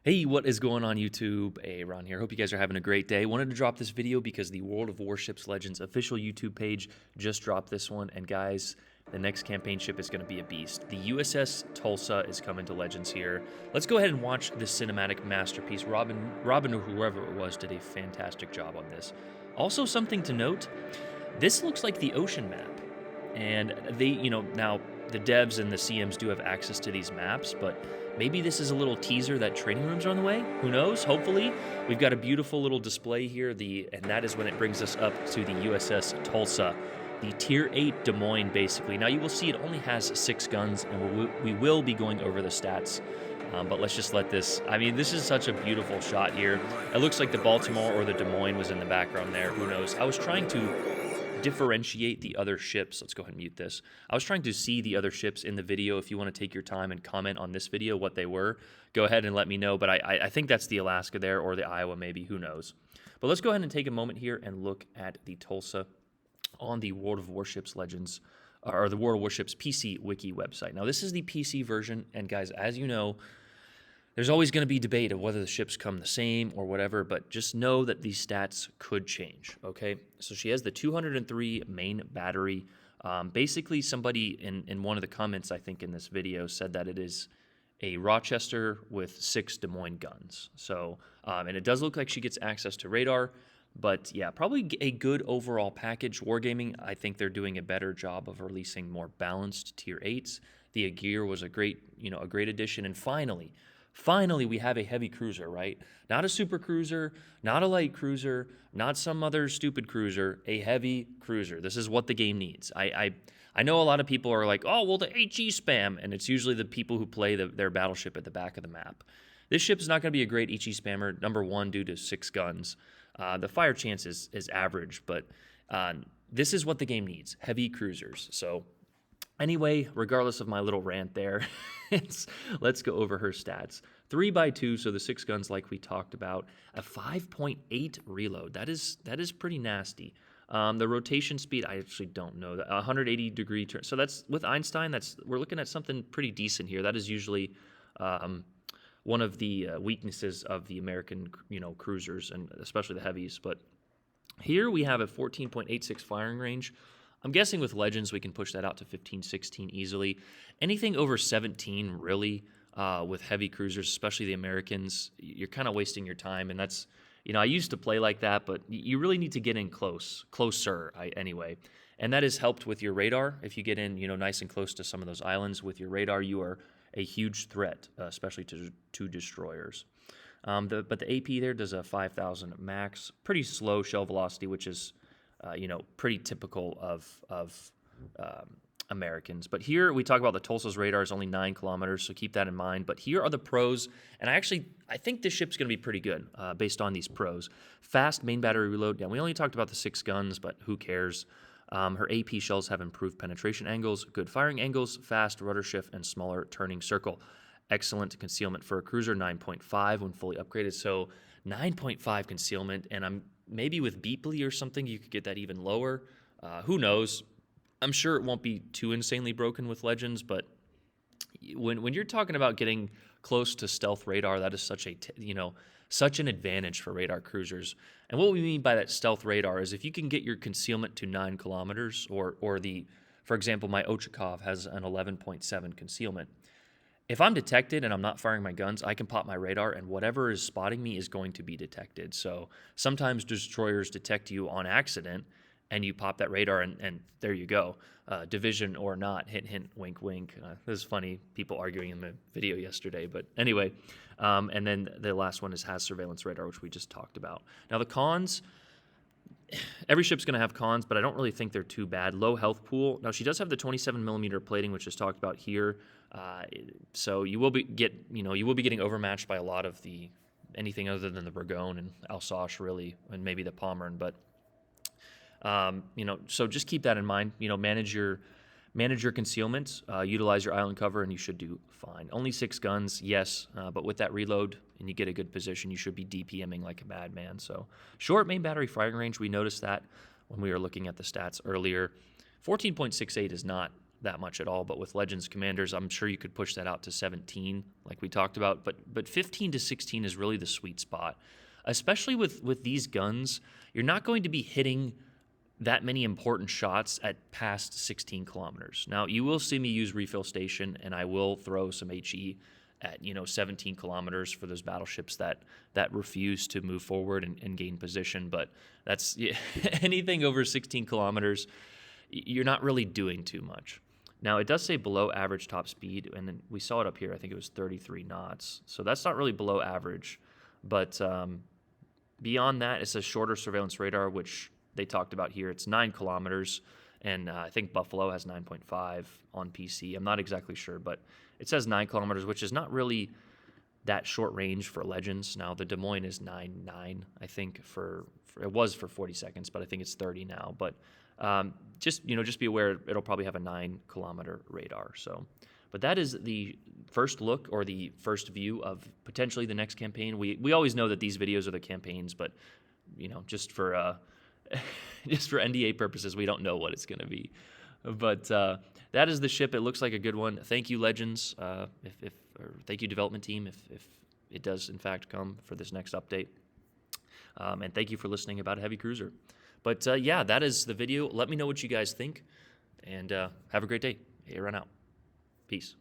Hey, what is going on YouTube? Ron here. Hope you guys are having a great day. Wanted to drop this video because the World of Warships Legends official YouTube page just dropped this one. And guys, the next campaign ship is going to be a beast. The USS Tulsa is coming to Legends here. Let's go ahead and watch this cinematic masterpiece. Robin or whoever it was did a fantastic job on this. Also, something to note, this looks like the ocean map. And they, now the devs and the CMs do have access to these maps, but maybe this is a little teaser that training rooms are on the way. Who knows? Hopefully. We've got a beautiful little display here, and that is when it brings us up to the USS Tulsa, the Tier 8 Des Moines, basically. Now, you will see it only has 6 guns, and we will be going over the stats. But let's just let this... I mean, this is such a beautiful shot here. It looks like the Baltimore or the Des Moines was in the background there. Who knows? I was trying to differentiate the other ships. Let's go ahead and mute this. I was trying to see the other ships in the video. If you want to take your time and comment on this video what they were, go ahead and let me know. But I think that's the Alaska there, or the Iowa maybe. Who knows? But let's go ahead and take a moment here and look at the Tulsa on the World of Warships Legends, or the World of Warships PC Wiki website. Now, this is the PC version, and guys, as you know, there's always going to be debate of whether the ships come the same or whatever, but just know that these stats could change, okay? So she has the 203 main battery. Basically, somebody in one of the comments, I think, in this video said that it is a Rochester with 6 Des Moines guns. So, and it does look like she gets access to radar, but yeah, probably a good overall package. Wargaming, I think they're doing a better job of releasing more balanced Tier 8s. The Aegir was a great addition, and Finally, we have a heavy cruiser, right? Not a super cruiser, not a light cruiser, not some other stupid cruiser, a heavy cruiser. This is what the game needs. I know a lot of people are like, oh, well, the HE spam, and it's usually the people who play their battleship at the back of the map. This ship is not going to be a great HE spammer, number one, due to 6 guns. The fire chance is average, but this is what the game needs, heavy cruisers. So anyway, regardless of my little rant there, let's go over her stats. 3x2, so the 6 guns like we talked about. A 5.8 reload. That is pretty nasty. The rotation speed, I actually don't know. 180 degree turn. So that's with Einstein. We're looking at something pretty decent here. That is usually one of the weaknesses of the American, cruisers, and especially the heavies. But here we have a 14.86 firing range. I'm guessing with Legends we can push that out to 15, 16 easily. Anything over 17, really, with heavy cruisers, especially the Americans, you're kind of wasting your time. And that's, I used to play like that, but you really need to get in closer anyway. And that is helped with your radar. If you get in, nice and close to some of those islands with your radar, you are a huge threat, especially to destroyers. But the AP there does a 5,000 max. Pretty slow shell velocity, which is pretty typical of Americans. But here we talk about the Tulsa's radar is only 9 kilometers, so keep that in mind. But here are the pros, and I think this ship's going to be pretty good based on these pros. Fast main battery reload. Yeah, we only talked about the 6 guns, but who cares? Her AP shells have improved penetration angles, good firing angles, fast rudder shift, and smaller turning circle. Excellent concealment for a cruiser, 9.5 when fully upgraded. So 9.5 concealment, and maybe with Beepley or something, you could get that even lower. Who knows? I'm sure it won't be too insanely broken with Legends, but when you're talking about getting close to stealth radar, that is such an advantage for radar cruisers. And what we mean by that stealth radar is if you can get your concealment to 9 kilometers, or for example, my Ochakov has an 11.7 concealment. If I'm detected and I'm not firing my guns, I can pop my radar, and whatever is spotting me is going to be detected. So sometimes destroyers detect you on accident, and you pop that radar, and there you go. Division or not, hint, hint, wink, wink. This is funny, people arguing in the video yesterday. But anyway, and then the last one has surveillance radar, which we just talked about. Now the cons, every ship's going to have cons, but I don't really think they're too bad. Low health pool. Now she does have the 27 millimeter plating, which is talked about here. So you will be getting overmatched by a lot of anything other than the Burgoyne and Alsace, really, and maybe the Pommern. But so just keep that in mind. Manage your concealment, utilize your island cover, and you should do fine. Only 6 guns, yes, but with that reload and you get a good position, you should be DPMing like a madman. So short main battery firing range, we noticed that when we were looking at the stats earlier. 14.68 is not that much at all. But with Legends Commanders, I'm sure you could push that out to 17, like we talked about. But 15 to 16 is really the sweet spot, especially with these guns. You're not going to be hitting that many important shots at past 16 kilometers. Now, you will see me use Refill Station, and I will throw some HE at 17 kilometers for those battleships that refuse to move forward and gain position. But that's anything over 16 kilometers, you're not really doing too much. Now, it does say below average top speed, and then we saw it up here. I think it was 33 knots. So that's not really below average. But beyond that, it's a shorter surveillance radar, which they talked about here. It's 9 kilometers, and I think Buffalo has 9.5 on PC. I'm not exactly sure, but it says 9 kilometers, which is not really that short range for Legends. Now, the Des Moines is 9.9, I think, for it was for 40 seconds, but I think it's 30 now. But just be aware, it'll probably have a 9-kilometer radar. So, but that is the first look or the first view of potentially the next campaign. We always know that these videos are the campaigns, but just for just for NDA purposes, we don't know what it's going to be. But that is the ship. It looks like a good one. Thank you, Legends. Or thank you, development team, if it does in fact come for this next update. And thank you for listening about a heavy cruiser. But yeah, that is the video. Let me know what you guys think, and have a great day. Aaron out. Peace.